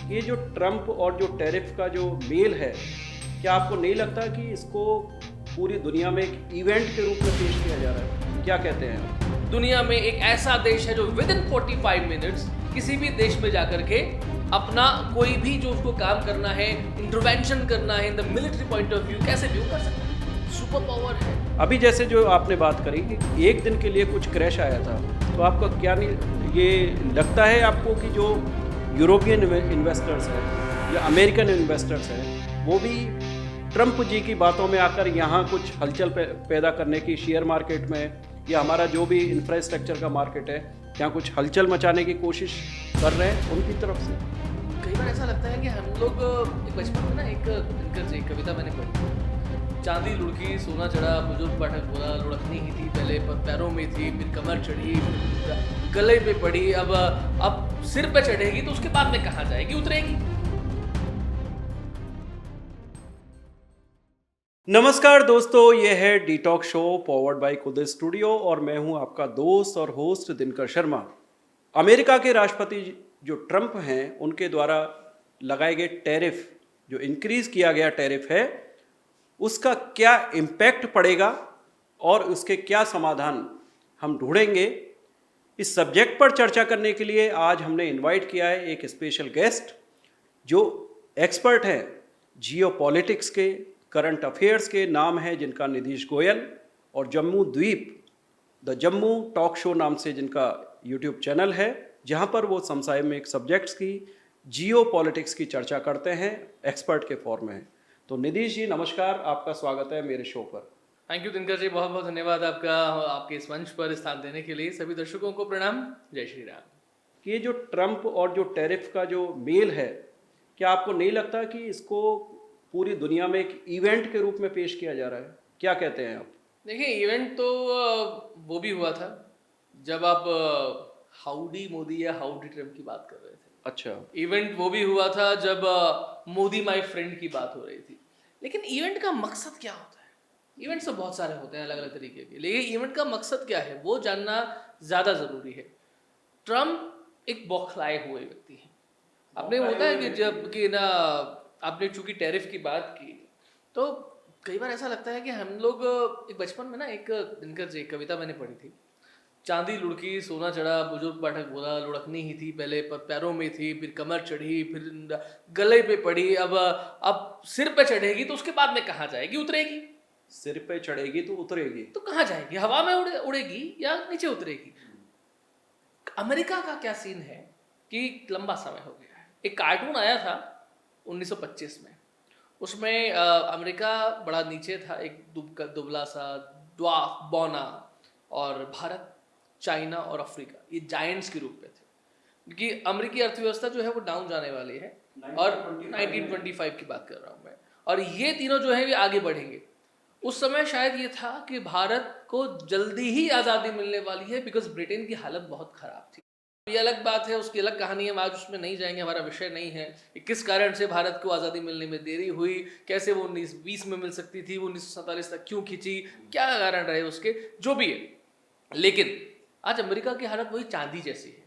ये जो ट्रम्प और जो टैरिफ का जो मेल है, क्या आपको नहीं लगता कि इसको पूरी दुनिया में एक इवेंट के रूप में पेश किया जा रहा है? क्या कहते हैं आप? दुनिया में एक ऐसा देश है जो विद इन 45 मिनट्स किसी भी देश में जाकर के अपना कोई भी जो उसको काम करना है, इंटरवेंशन करना है in the military point of view, कैसे व्यू कर सकता है। सुपर पावर है। अभी जैसे जो आपने बात करी कि एक दिन के लिए कुछ क्रैश आया था, तो आपका क्या नहीं ये लगता है आपको कि जो यूरोपियन इन्वेस्टर्स हैं या अमेरिकन इन्वेस्टर्स हैं, वो भी ट्रम्प जी की बातों में आकर यहाँ कुछ हलचल पैदा करने की शेयर मार्केट में या हमारा जो भी इंफ्रास्ट्रक्चर का मार्केट है, यहाँ कुछ हलचल मचाने की कोशिश कर रहे हैं उनकी तरफ से? कई बार ऐसा लगता है कि हम लोग एक बचपन में ना एक दिनकर जी कविता मैंने पढ़ी, चांदी लुढ़की सोना चढ़ा बुजुर्ग पाठक बोला, लुढ़कनी ही थी पहले पर पैरों में थी, फिर कमर चढ़ी, फिर गले पे पड़ी, अब सिर पे चढ़ेगी तो उसके बाद में कहाँ जाएगी, उतरेगी। नमस्कार दोस्तों, ये है डिटॉक शो पॉवर्ड बाय खुद स्टूडियो और मैं हूं आपका दोस्त और होस्ट दिनकर शर्मा। अमेरिका के राष्ट्रपति जो ट्रम्प हैं, उनके द्वारा लगाए गए टैरिफ, जो इंक्रीज किया गया टैरिफ है, उसका क्या इम्पैक्ट पड़ेगा और उसके क्या समाधान हम ढूंढेंगे। इस सब्जेक्ट पर चर्चा करने के लिए आज हमने इनवाइट किया है एक स्पेशल गेस्ट जो एक्सपर्ट हैं जियो पॉलिटिक्स के, करंट अफेयर्स के। नाम है जिनका निधीश गोयल, और जम्मू द्वीप द जम्मू टॉक शो नाम से जिनका यूट्यूब चैनल है, जहां पर वो समसामयिक सब्जेक्ट्स की, जियो पॉलिटिक्स की चर्चा करते हैं, एक्सपर्ट के फॉर्म में है। तो निधीश जी नमस्कार, आपका स्वागत है मेरे शो पर। थैंक यू दिनकर जी, बहुत बहुत धन्यवाद आपका आपके इस मंच पर स्थान देने के लिए। सभी दर्शकों को प्रणाम, जय श्री राम। ये जो ट्रम्प और जो टैरिफ का जो मेल है, क्या आपको नहीं लगता कि इसको पूरी दुनिया में एक इवेंट के रूप में पेश किया जा रहा है? क्या कहते हैं आप? देखिए, इवेंट तो वो भी हुआ था जब आप हाउडी मोदी या हाउडी ट्रम्प की बात कर रहे थे। अच्छा। इवेंट वो भी हुआ था जब मोदी माय फ्रेंड की बात हो रही थी। लेकिन इवेंट का मकसद क्या होता है? इवेंट्स तो बहुत सारे होते हैं अलग अलग तरीके के, लेकिन इवेंट का मकसद क्या है वो जानना ज़्यादा ज़रूरी है। ट्रम्प एक बौखलाए हुए व्यक्ति हैं। आपने होता है कि जब कि ना आपने चूंकि टैरिफ की बात की, तो कई बार ऐसा लगता है कि हम लोग एक बचपन में ना एक दिनकर जी कविता मैंने पढ़ी थी, चांदी लुढ़की सोना चढ़ा बुजुर्ग पाठक बोला, लुढ़कनी ही थी पहले पर पैरों में थी, फिर कमर चढ़ी, फिर गले पे पड़ी, अब सिर पे चढ़ेगी तो उसके बाद में कहाँ जाएगी, उतरेगी। सिर पे चढ़ेगी तो उतरेगी। तो कहाँ जाएगी, हवा में उड़ेगी या नीचे उतरेगी। अमेरिका का क्या सीन है कि लंबा समय हो गया है, एक कार्टून आया था 1925 में, उसमें अमेरिका बड़ा नीचे था, एक दुबला सा ड्वार्फ बौना, और भारत, चाइना और अफ्रीका ये जायंट्स के रूप में थे, क्योंकि अमेरिकी अर्थव्यवस्था जो है वो डाउन जाने वाली है। और 1925 की बात कर रहा हूँ मैं, और ये तीनों जो है ये आगे बढ़ेंगे। उस समय शायद ये था कि भारत को जल्दी ही आज़ादी मिलने वाली है, बिकॉज ब्रिटेन की हालत बहुत ख़राब थी। ये अलग बात है, उसकी अलग कहानी है, हम आज उसमें नहीं जाएंगे, हमारा विषय नहीं है कि किस कारण से भारत को आज़ादी मिलने में देरी हुई, कैसे वो 1920 में मिल सकती थी, वो 1947 तक क्यों खींची, क्या कारण रहे उसके, जो भी है। लेकिन आज अमेरिका की हालत वही चांदी जैसी है।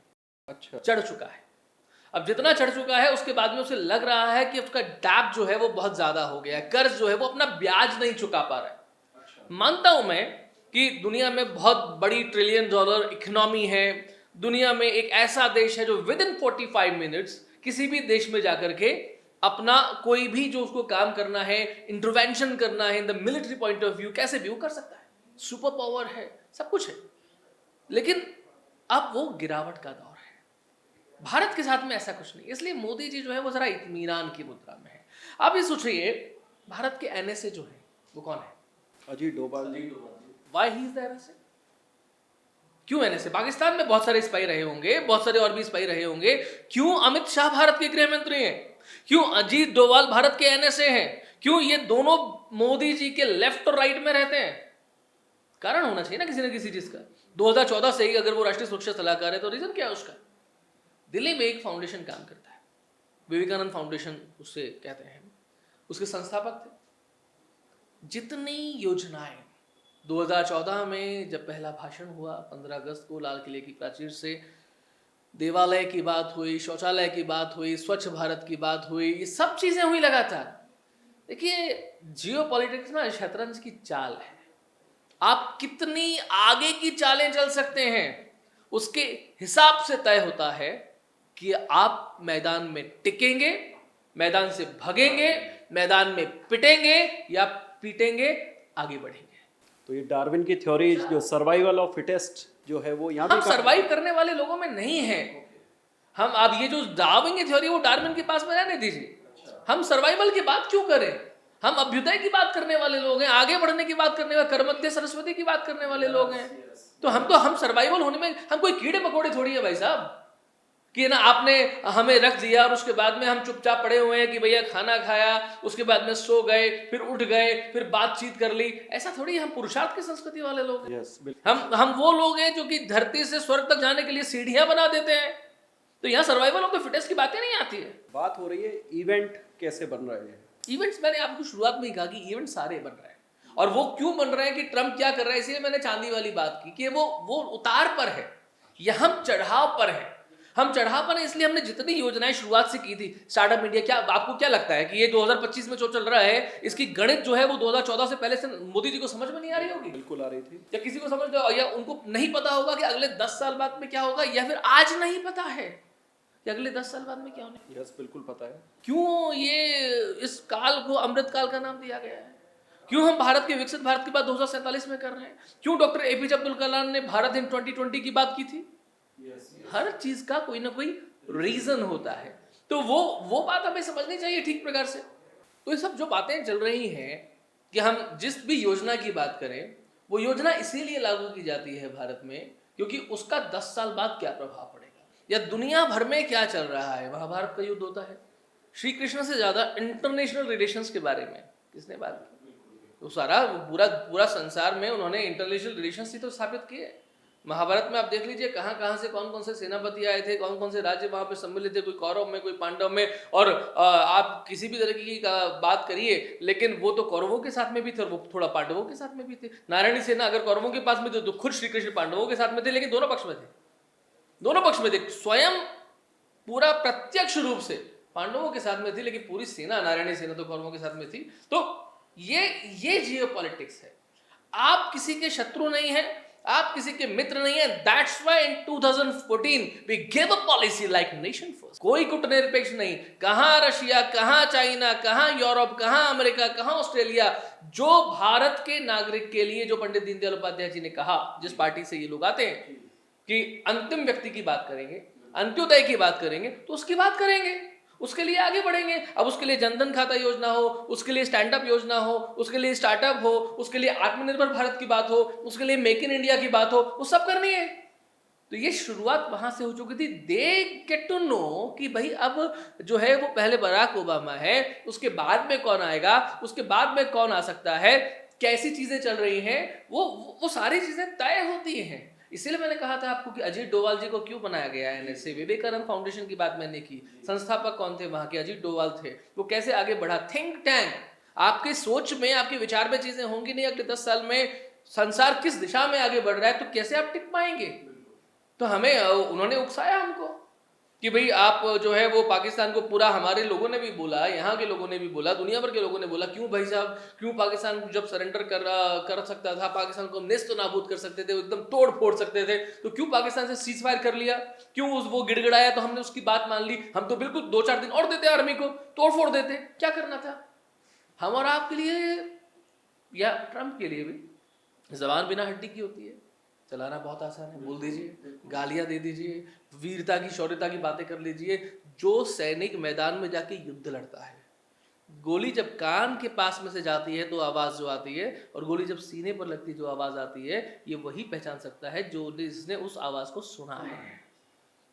अच्छा। चढ़ चुका है। अब जितना चढ़ चुका है उसके बाद में उसे लग रहा है कि उसका डैप जो है वो बहुत ज़्यादा हो गया है, कर्ज जो है वो अपना ब्याज नहीं चुका पा रहा है। अच्छा। मानता हूं मैं कि दुनिया में बहुत बड़ी $1 ट्रिलियन इकोनॉमी है, दुनिया में एक ऐसा देश है जो विद इन 45 मिनट्स किसी भी देश में जाकर के अपना कोई भी जो उसको काम करना है, इंटरवेंशन करना है in the military point of view, कैसे व्यू कर सकता है। सुपर पावर है, सब कुछ है, लेकिन अब वो गिरावट का दौर है। भारत के साथ में ऐसा कुछ नहीं, इसलिए मोदी जी जो है वो जरा इत्मीनान की मुद्रा में है। आप ये सोचिए, भारत के एनएसए जो है वो कौन है? Ajit Doval ji. Why he is the NSA? क्यों एनएसए? पाकिस्तान में बहुत सारे स्पाई रहे होंगे, बहुत सारे और भी स्पाई रहे होंगे। क्यों अमित शाह भारत के गृह मंत्री हैं? क्यों अजीत डोभाल भारत के एनएसए हैं? क्यों ये दोनों मोदी जी के लेफ्ट और राइट में रहते हैं? कारण होना चाहिए ना किसी न किसी चीज का। 2014 से ही अगर वो राष्ट्रीय सुरक्षा सलाहकार है तो रीजन क्या है उसका? दिल्ली में एक फाउंडेशन काम करता है, विवेकानंद फाउंडेशन उससे कहते हैं, उसके संस्थापक थे। जितनी योजनाएं 2014 में जब पहला भाषण हुआ 15 अगस्त को लाल किले की प्राचीर से, देवालय की बात हुई, शौचालय की बात हुई, स्वच्छ भारत की बात हुई, ये सब चीजें हुई लगातार। देखिए, जियो पॉलिटिक्स ना शतरंज की चाल है। आप कितनी आगे की चालें चल सकते हैं, उसके हिसाब से तय होता है कि आप मैदान में टिकेंगे, मैदान से भगेंगे, मैदान में पिटेंगे या पीटेंगे, आगे बढ़ेंगे। तो ये डार्विन की थ्योरी जो सर्वाइवल ऑफ फिटेस्ट जो है वो यहाँ भी हम सरवाइव करने वाले लोगों में नहीं है। हम अब ये जो डार्विन की थ्योरी वो डार्विन के पास में रहने दीजिए। हम सर्वाइवल की बात क्यों करें? हम अभ्युदय की बात करने वाले लोग हैं, आगे बढ़ने की बात करने वाले, कर्मध्य सरस्वती की बात करने वाले लोग हैं। तो हम सर्वाइवल होने में हम कोई कीड़े मकोड़े थोड़ी है भाई साहब, कि ना आपने हमें रख दिया और उसके बाद में हम चुपचाप पड़े हुए हैं कि भैया खाना खाया, उसके बाद में सो गए, फिर उठ गए, फिर बातचीत कर ली। ऐसा थोड़ी, हम पुरुषार्थ की संस्कृति वाले लोग हैं। यस बिल्कुल। हम वो लोग हैं जो कि धरती से स्वर्ग तक जाने के लिए सीढ़ियां बना देते हैं। तो यहाँ सर्वाइवल ऑफ द फिटेस्ट की बातें नहीं आती है। बात हो रही है इवेंट कैसे बन रहे हैं। इवेंट्स, मैंने आपको शुरुआत में ही कहा कि इवेंट सारे बन रहे हैं, और वो क्यों बन रहे हैं कि ट्रम्प क्या कर रहा है, इसलिए मैंने चांदी वाली बात की कि वो उतार पर है या हम चढ़ाव पर है। हम चढ़ाव पर है इसलिए हमने जितनी योजनाएं शुरुआत से की थी, स्टार्टअप इंडिया, क्या आपको क्या लगता है कि ये 2025 में जो चल रहा है इसकी गणित जो है वो 2014 से पहले से मोदी जी को समझ में नहीं आ रही होगी? बिल्कुल आ रही थी। या किसी को समझ, या उनको नहीं पता होगा कि अगले 10 साल बाद में क्या होगा, या फिर आज नहीं पता है कि अगले 10 साल बाद में क्या होने। यस बिल्कुल पता है। क्यों ये इस काल को अमृत काल का नाम दिया गया है? क्यों हम भारत के विकसित भारत की बात 2047 में कर रहे हैं? क्यों डॉक्टर एपीजे अब्दुल कलाम ने भारत इन 2020 की बात की थी? हर चीज का कोई ना कोई रीजन होता है। तो वो बात हमें समझनी चाहिए ठीक प्रकार से। तो ये सब जो बातें चल रही हैं कि हम जिस भी योजना की बात करें, वो योजना इसीलिए लागू की जाती है भारत में क्योंकि उसका 10 साल बाद क्या प्रभाव पड़ेगा, या दुनिया भर में क्या चल रहा है। महाभारत का युद्ध होता है, श्री कृष्ण से ज्यादा इंटरनेशनल रिलेशंस के बारे में किसने बात की? तो सारा पूरा संसार में उन्होंने इंटरनेशनल रिलेशंस ही तो स्थापित किए। महाभारत में आप देख लीजिए कहाँ कहाँ से कौन कौन से सेनापति आए थे, कौन कौन से राज्य वहां पे सम्मिलित थे, कोई कौरव में कोई पांडव में। और आप किसी भी तरह की बात करिए, लेकिन वो तो कौरवों के साथ में भी थे और वो थोड़ा पांडवों के साथ में भी थे। नारायणी सेना अगर कौरवों के पास में थे तो खुद श्री कृष्ण पांडवों के साथ में थे, लेकिन दोनों पक्ष में थे, दोनों पक्ष में थे। स्वयं पूरा प्रत्यक्ष रूप से पांडवों के साथ में थी, लेकिन पूरी सेना, नारायणी सेना तो कौरवों के साथ में थी। तो ये जियो पॉलिटिक्स है। आप किसी के शत्रु नहीं है, आप किसी के मित्र नहीं है। That's why in 2014 we give a policy like nation first. कोई गुटनिरपेक्ष नहीं, कहां रशिया, कहां चाइना, कहां यूरोप, कहां अमेरिका, कहां ऑस्ट्रेलिया। जो भारत के नागरिक के लिए, जो पंडित दीनदयाल उपाध्याय जी ने कहा, जिस पार्टी से ये लोग आते हैं कि अंतिम व्यक्ति की बात करेंगे, अंत्योदय की बात करेंगे, तो उसकी बात करेंगे, उसके लिए आगे बढ़ेंगे। अब उसके लिए जनधन खाता योजना हो, उसके लिए स्टैंड अप योजना हो, उसके लिए स्टार्टअप हो, उसके लिए आत्मनिर्भर भारत की बात हो, उसके लिए मेक इन इंडिया की बात हो, वो सब करनी है। तो ये शुरुआत वहां से हो चुकी थी। दे गेट टू नो कि भाई अब जो है वो पहले बराक ओबामा है, उसके बाद में कौन आएगा, उसके बाद में कौन आ सकता है, कैसी चीजें चल रही हैं, वो सारी चीजें तय होती हैं। इसीलिए मैंने कहा था आपको कि अजीत डोवाल जी को क्यों बनाया गया है एनएसए। विवेकानंद फाउंडेशन की बात मैंने की, संस्थापक कौन थे वहां के? अजीत डोवाल थे। वो कैसे आगे बढ़ा? Think tank. आपके सोच में, आपके विचार में चीजें होंगी नहीं अगले 10 साल में, संसार किस दिशा में आगे बढ़ रहा है, तो कैसे आप टिक पाएंगे? तो हमें उन्होंने उकसाया हमको कि भाई आप जो है वो पाकिस्तान को, पूरा हमारे लोगों ने भी बोला, यहाँ के लोगों ने भी बोला, दुनिया भर के लोगों ने बोला, क्यों भाई साहब, क्यों पाकिस्तान जब सरेंडर कर सकता था, पाकिस्तान को नेस्त नाबूद कर सकते थे, एकदम तोड़ फोड़ सकते थे, तो क्यों पाकिस्तान से सीज फायर कर लिया? क्यों वो गिड़गिड़ाया तो हमने उसकी बात मान ली? हम तो बिल्कुल 2-4 दिन और देते आर्मी को, तोड़ फोड़ देते। क्या करना था? हम और आपके लिए या ट्रंप के लिए भी जबान बिना हड्डी की होती है, चलाना बहुत आसान है। बोल दीजिए, गालियां दे दीजिए, वीरता की, शौर्यता की बातें कर लीजिए। जो सैनिक मैदान में जाके युद्ध लड़ता है, गोली जब कान के पास में से जाती है तो आवाज जो आती है, और गोली जब सीने पर लगती है जो आवाज आती है, ये वही पहचान सकता है जो जिसने उस आवाज को सुना है।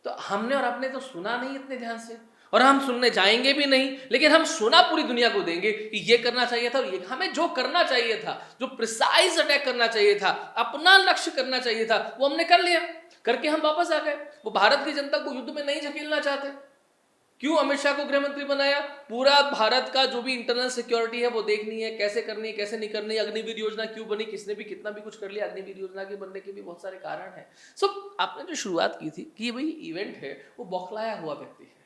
तो हमने और आपने तो सुना नहीं इतने ध्यान से, और हम सुनने जाएंगे भी नहीं, लेकिन हम सुना पूरी दुनिया को देंगे कि ये करना चाहिए था, और ये हमें जो करना चाहिए था, जो प्रिसाइज अटैक करना चाहिए था, अपना लक्ष्य करना चाहिए था, वो हमने कर लिया। करके हम वापस आ गए। वो भारत की जनता को युद्ध में नहीं झकेलना चाहते, क्यों अमित शाह को गृह मंत्री बनाया? पूरा भारत का जो भी इंटरनल सिक्योरिटी है वो देखनी है, कैसे करनी है, कैसे नहीं करनी है। अग्निवीर योजना क्यों बनी, किसने भी कितना भी कुछ कर लिया, अग्निवीर योजना के बनने के भी बहुत सारे कारण हैं। आपने जो शुरुआत की थी कि भाई इवेंट है, वो बौखलाया हुआ व्यक्ति है,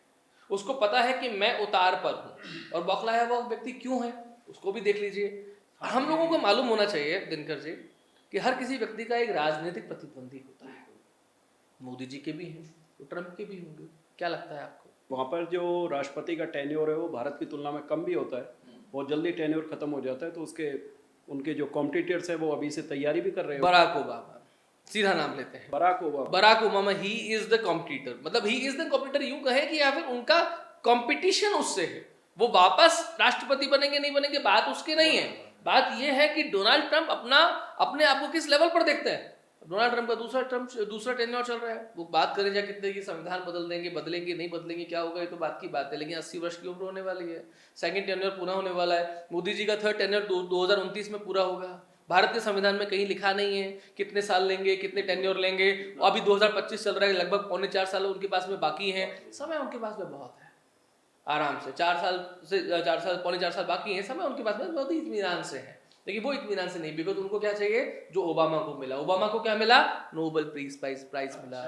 उसको पता है कि मैं उतार पर हूं, और बौखलाया हुआ व्यक्ति क्यों है उसको भी देख लीजिए। हम लोगों को मालूम होना चाहिए दिनकर जी कि हर किसी व्यक्ति का एक राजनीतिक प्रतिद्वंदी होता है। मोदी जी के भी हैं, तो ट्रंप के भी होंगे। क्या लगता है आपको? वहाँ पर जो राष्ट्रपति का टेन्योर है वो भारत की तुलना में कम भी होता है, बहुत जल्दी टेन्योर खत्म हो जाता है, तो उनके जो कॉम्पिटिटर्स हैं वो अभी से तैयारी भी कर रहे हैं। बराक ओबामा, सीधा नाम लेते हैं, Barack Obama, he is the competitor. मतलब ही इज द कॉम्पिटिटर यूं कहे कि या फिर उनका कंपटीशन उससे है। वो वापस राष्ट्रपति बनेंगे नहीं बनेंगे बात उसकी नहीं है, बात यह है कि डोनाल्ड ट्रंप अपने आप को किस लेवल पर देखते हैं। डोनाल्ड ट्रंप का दूसरा टेन्योर चल रहा है, वो बात करें जा कितने की संविधान बदलेंगे नहीं बदलेंगे, क्या होगा ये तो बात की बात है, लेकिन 80 वर्ष की उम्र होने वाली है, सेकंड टेन्योर पूरा होने वाला है। मोदी जी का थर्ड टेन्योर 2029 में पूरा होगा। भारत के संविधान में कहीं लिखा नहीं है कितने साल लेंगे, कितने टेन्योर लेंगे। अभी 2025 चल रहा है, लगभग 3.25 साल उनके पास में बाकी है, समय उनके पास में बहुत है। आराम से 4 साल बाकी है, समय उनके पास में बहुत ही इत्मीनान से है। लेकिन वो इत्मीनान से नहीं, बिकॉज उनको क्या चाहिए जो ओबामा को मिला। ओबामा को क्या मिला? नोबेल प्राइज मिला,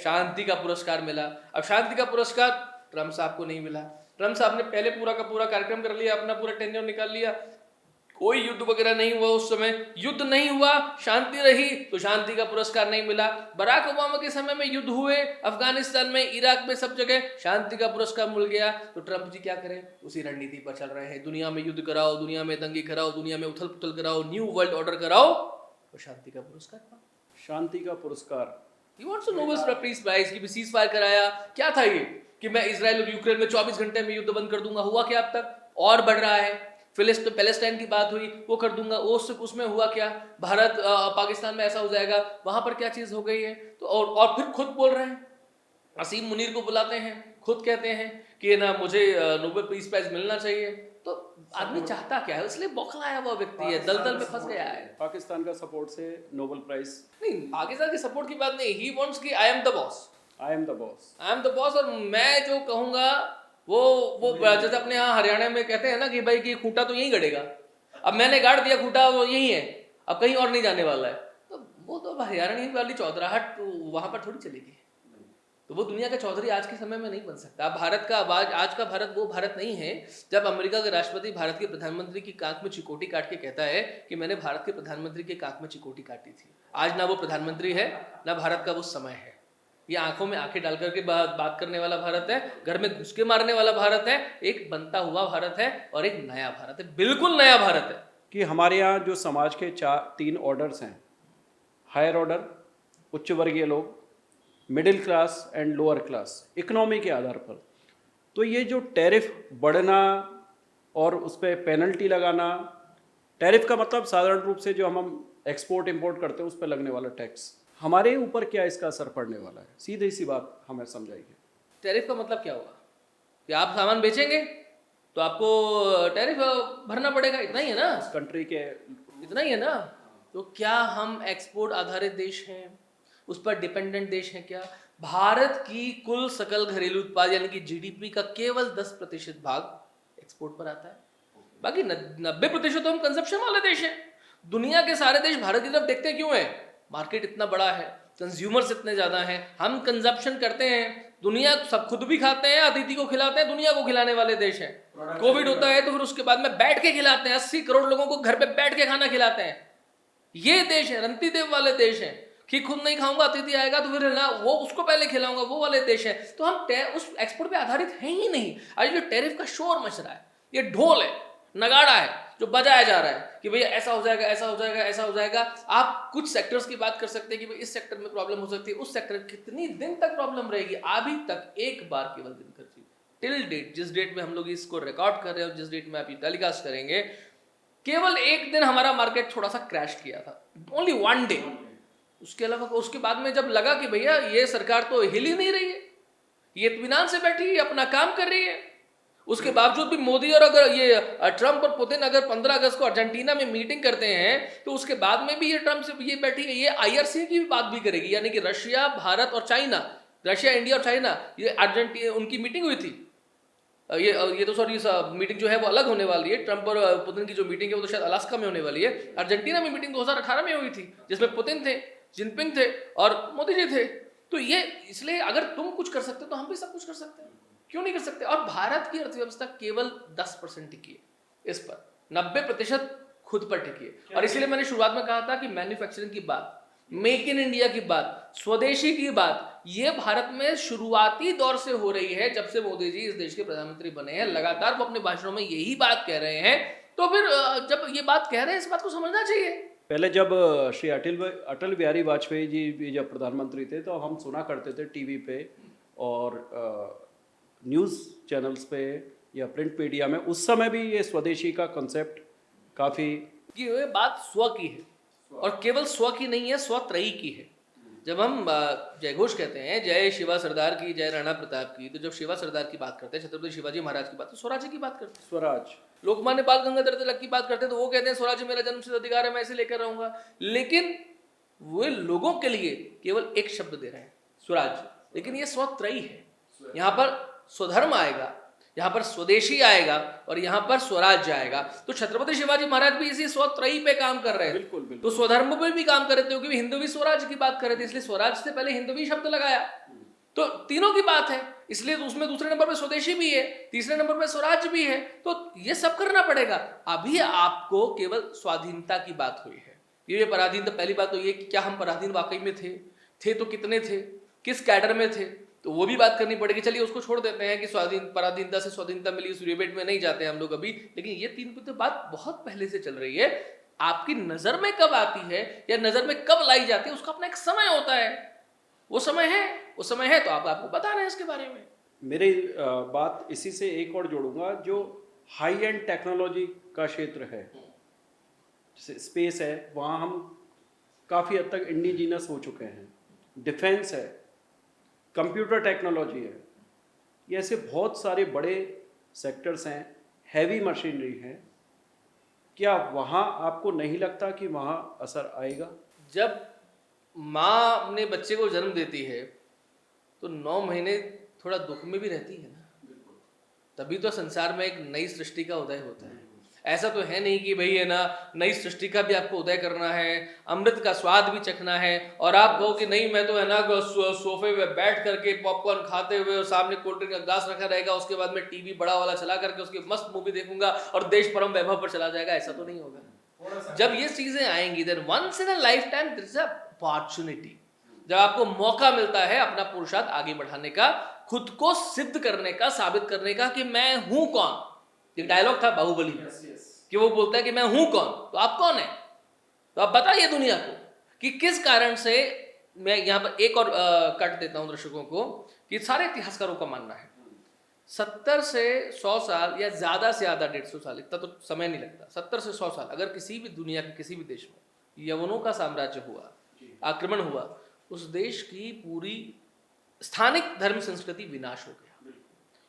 शांति का पुरस्कार मिला। अब शांति का पुरस्कार ट्रंप साहब को नहीं मिला। ट्रंप साहब ने पहले पूरा का पूरा कार्यक्रम कर लिया, अपना पूरा टेन्योर निकाल लिया, कोई युद्ध वगैरह नहीं हुआ, उस समय युद्ध नहीं हुआ, शांति रही, तो शांति का पुरस्कार नहीं मिला। बराक ओबामा के समय में युद्ध हुए, अफगानिस्तान में, इराक में, सब जगह शांति का पुरस्कार मिल गया। तो ट्रंप जी क्या करें? उसी रणनीति पर चल रहे हैं, दुनिया में युद्ध कराओ, दुनिया में दंगे कराओ, दुनिया में उथल पुथल कराओ, न्यू वर्ल्ड ऑर्डर कराओ, तो शांति का पुरस्कार पाओ। शांति का पुरस्कार, He wants to Nobel Peace Prize कि सीज फायर कराया। क्या था ये कि मैं इजराइल और यूक्रेन में 24 घंटे में युद्ध बंद कर दूंगा, हुआ क्या अब तक? और बढ़ रहा है। पैलेस्टाइन की बात हुई, वो कर दूंगा, उसमें हुआ क्या? भारत पाकिस्तान में ऐसा हो जाएगा, वहां पर क्या चीज हो गई है? तो और फिर खुद बोल रहे हैं, असीम मुनीर को बुलाते हैं, खुद कहते हैं कि ना मुझे नोबेल पीस प्राइज मिलना चाहिए। तो आदमी चाहता क्या है? इसलिए बौखलाया हुआ व्यक्ति है, दलदल में फंस गया है। पाकिस्तान का सपोर्ट से नोबेल प्राइज नहीं, पाकिस्तान के सपोर्ट की बात नहीं, ही वांट्स कि I am the boss, I am the boss, और मैं जो कहूंगा वो जैसे अपने यहाँ हरियाणा में कहते हैं ना कि भाई कि खूंटा तो यहीं गड़ेगा, अब मैंने गाड़ दिया खूंटा, वो यही है, अब कहीं और नहीं जाने वाला है। तो वो तो हरियाणा वाली चौधराहट वहां पर थोड़ी चलेगी। तो वो दुनिया का चौधरी आज के समय में नहीं बन सकता। भारत का आवाज, आज का भारत वो भारत नहीं है जब अमेरिका के राष्ट्रपति भारत के प्रधानमंत्री की कांख में चिकोटी काट के कहता है कि मैंने भारत के प्रधानमंत्री के कांख में चिकोटी काटी थी। आज ना वो प्रधानमंत्री है, ना भारत का वो समय है। ये आंखों में आंखें डाल करके बात करने वाला भारत है, घर में घुस के मारने वाला भारत है, एक बनता हुआ भारत है और एक नया भारत है, बिल्कुल नया भारत है। कि हमारे यहाँ जो समाज के 3 ऑर्डर्स हैं, हायर ऑर्डर, उच्च वर्गीय लोग, middle class and lower class, economy के आधार पर, तो ये जो टैरिफ बढ़ना और उस पर पेनल्टी लगाना, टैरिफ का मतलब साधारण रूप से जो हम एक्सपोर्ट इंपोर्ट करते हैं उस पर लगने वाला टैक्स, हमारे ऊपर क्या इसका असर पड़ने वाला है? सीधी सी बात हमें समझाइए। टैरिफ का मतलब क्या होगा कि आप सामान बेचेंगे तो आपको टैरिफ भरना पड़ेगा, इतना ही है ना? इस कंट्री के इतना ही है ना? तो क्या हम एक्सपोर्ट आधारित देश हैं, उस पर डिपेंडेंट देश हैं क्या? भारत की कुल सकल घरेलू उत्पाद यानी कि जीडीपी का केवल 10% भाग एक्सपोर्ट पर आता है, बाकी 90% तो हम कंजप्शन वाले देश हैं। दुनिया के सारे देश भारत की तरफ देखते क्यों है? मार्केट इतना बड़ा है, कंज्यूमर्स इतने ज्यादा हैं, हम कंजप्शन करते हैं, दुनिया सब खुद भी खाते हैं, अतिथि को खिलाते हैं, दुनिया को खिलाने वाले देश हैं। कोविड होता है तो फिर उसके बाद में बैठ के खिलाते हैं, 80 करोड़ लोगों को घर पे बैठ के खाना खिलाते हैं। ये देश है, रंती देव वाले देश हैं कि खुद नहीं खाऊंगा, अतिथि आएगा तो फिर ना वो उसको पहले खिलाऊंगा, वो वाले देश है। तो हम उस एक्सपोर्ट पे आधारित है ही नहीं। आज जो टैरिफ का शोर मच रहा है, ये ढोल है, नगाड़ा है जो बजाया जा रहा है कि भैया ऐसा हो जाएगा, ऐसा हो जाएगा, ऐसा हो जाएगा। आप कुछ सेक्टर्स की बात कर सकते हैं कि भाई इस सेक्टर में प्रॉब्लम हो सकती है, उस सेक्टर कितनी दिन तक प्रॉब्लम रहेगी? अभी तक एक बार केवल दिनकर जी टिल डेट, जिस डेट में हम लोग इसको रिकॉर्ड कर रहे हैं और जिस डेट में आप ये टेलीकास्ट करेंगे, केवल एक दिन हमारा मार्केट थोड़ा सा क्रैश किया था, ओनली 1 डे। उसके अलावा उसके बाद में जब लगा कि भैया ये सरकार तो हिल ही नहीं रही है, ये इत्मीनान से बैठी है, अपना काम कर रही है, उसके बावजूद भी मोदी और अगर ये ट्रंप और पुतिन अगर 15 अगस्त को अर्जेंटीना में मीटिंग करते हैं तो उसके बाद में भी ये ट्रंप से ये बैठी है, ये आईआरसी की भी बात भी करेगी, यानी कि रशिया, भारत और चाइना रशिया, इंडिया और चाइना, ये अर्जेंटीना, उनकी मीटिंग हुई थी। ये तो सॉरी, मीटिंग जो है वो अलग होने वाली है। ट्रंप और पुतिन की जो मीटिंग है वो तो शायद अलास्का में होने वाली है। अर्जेंटीना में मीटिंग 2018 में हुई थी, जिसमें पुतिन थे, जिनपिंग थे और मोदी जी थे। तो ये इसलिए अगर तुम कुछ कर सकते हो तो हम भी सब कुछ कर सकते हैं, क्यों नहीं कर सकते? और भारत की अर्थव्यवस्था केवल 10% टिकी है, इस पर 90% खुद पर टिकी है। और इसलिए मैंने शुरुआत में कहा था कि मैन्युफैक्चरिंग की बात, मेक इन इंडिया की बात, स्वदेशी की बात, ये भारत में शुरुआती दौर से हो रही है। जब से मोदी जी इस देश के प्रधानमंत्री बने हैं, लगातार वो अपने भाषणों में यही बात कह रहे हैं। तो फिर जब ये बात कह रहे हैं, इस बात को समझना चाहिए। पहले जब श्री अटल बिहारी वाजपेयी जी भी जब प्रधानमंत्री थे तो हम सुना करते थे टीवी पे और न्यूज़ चैनल्स पे या प्रिंट मीडिया में, उस समय भी ये स्वदेशी का कॉन्सेप्ट काफ़ी कि ये बात स्व की है, और केवल स्व की नहीं है, स्वत्रयी की है। जब हम जय घोष कहते हैं, जय शिवा सरदार की, जय राणा प्रताप की, तो जब शिवा सरदार की बात करते हैं, छत्रपति शिवाजी महाराज की बात, तो स्वराज्य की बात करते हैं। स्वराज, लोकमान्य बाल गंगाधर तिलक की बात करते हैं तो वो कहते हैं स्वराज्य मेरा जन्मसिद्ध अधिकार है, मैं इसे लेकर रहूंगा। लेकिन वे लोगों के लिए केवल एक शब्द दे रहे हैं, स्वराज्य। लेकिन ये स्वत्रयी है। यहाँ पर स्वधर्म आएगा, यहाँ पर स्वदेशी आएगा और यहाँ पर स्वराज्य आएगा। तो छत्रपति शिवाजी महाराज भी इसी स्वत्रयी पे काम कर रहे हैं। बिल्कुल बिल्कुल। तो स्वधर्म पे भी काम कर रहे थे, क्योंकि हिंदवी स्वराज्य की बात कर रहे थे, इसलिए स्वराज्य से पहले हिंदवी शब्द लगाया। तो तीनों की बात है, इसलिए उसमें दूसरे नंबर पे स्वदेशी भी है, तीसरे नंबर पे स्वराज्य भी है। तो ये सब करना पड़ेगा। अभी आपको केवल स्वाधीनता की बात हुई है, ये पराधीनता। पहली बात तो ये कि क्या हम पराधीन वाकई में थे तो कितने थे, किस कैडर में थे, तो वो भी बात करनी पड़ेगी। चलिए उसको छोड़ देते हैं कि पराधीनता से स्वाधीनता मिली, उस डिबेट में नहीं जाते हैं हम लोग अभी। लेकिन ये तीन तो बात बहुत पहले से चल रही है। आपकी नजर में कब आती है या नजर में कब लाई जाती है, उसका अपना एक समय होता है। वो समय है तो आपको बता रहे हैं इसके बारे में। मेरी बात इसी से एक और जोड़ूंगा, जो हाई एंड टेक्नोलॉजी का क्षेत्र है, जैसे स्पेस है, वहाँ हम काफ़ी हद तक इंडिजीनस हो चुके हैं। डिफेंस है, कंप्यूटर टेक्नोलॉजी है, ये ऐसे बहुत सारे बड़े सेक्टर्स हैं, हैवी मशीनरी है। क्या वहाँ आपको नहीं लगता कि वहाँ असर आएगा? जब माँ अपने बच्चे को जन्म देती है तो 9 महीने थोड़ा दुख में भी रहती है ना, तभी तो संसार में एक नई सृष्टि का उदय होता है। ऐसा तो है नहीं कि भाई है ना, नई सृष्टि का भी आपको उदय करना है, अमृत का स्वाद भी चखना है और आप कहो कि नहीं मैं तो है ना सोफे पे बैठ करके पॉपकॉर्न खाते हुए और सामने कोल्ड ड्रिंक का ग्लास रखा रहेगा, उसके बाद में टीवी बड़ा वाला चला करके उसकी मस्त मूवी देखूंगा और देश परम वैभव पर चला जाएगा। ऐसा तो नहीं होगा। जब ये चीजें आएंगी, then once in a life time there is a opportunity. जब आपको मौका मिलता है अपना पुरुषार्थ आगे बढ़ाने का, खुद को सिद्ध करने का, साबित करने का कि मैं हूं कौन। एक डायलॉग था बाहुबली में कि वो बोलता है कि मैं हूं कौन, तो आप कौन है, तो आप बताइए दुनिया को कि किस कारण से। मैं यहां पर एक और कट देता हूं दर्शकों को कि सारे इतिहासकारों का मानना है 70 से 100 साल या ज्यादा से ज्यादा 150 साल, इतना तो समय नहीं लगता, 70 से 100 साल अगर किसी भी दुनिया के किसी भी देश में यवनों का साम्राज्य हुआ, आक्रमण हुआ, उस देश की पूरी स्थानिक धर्म संस्कृति विनाश हो गया।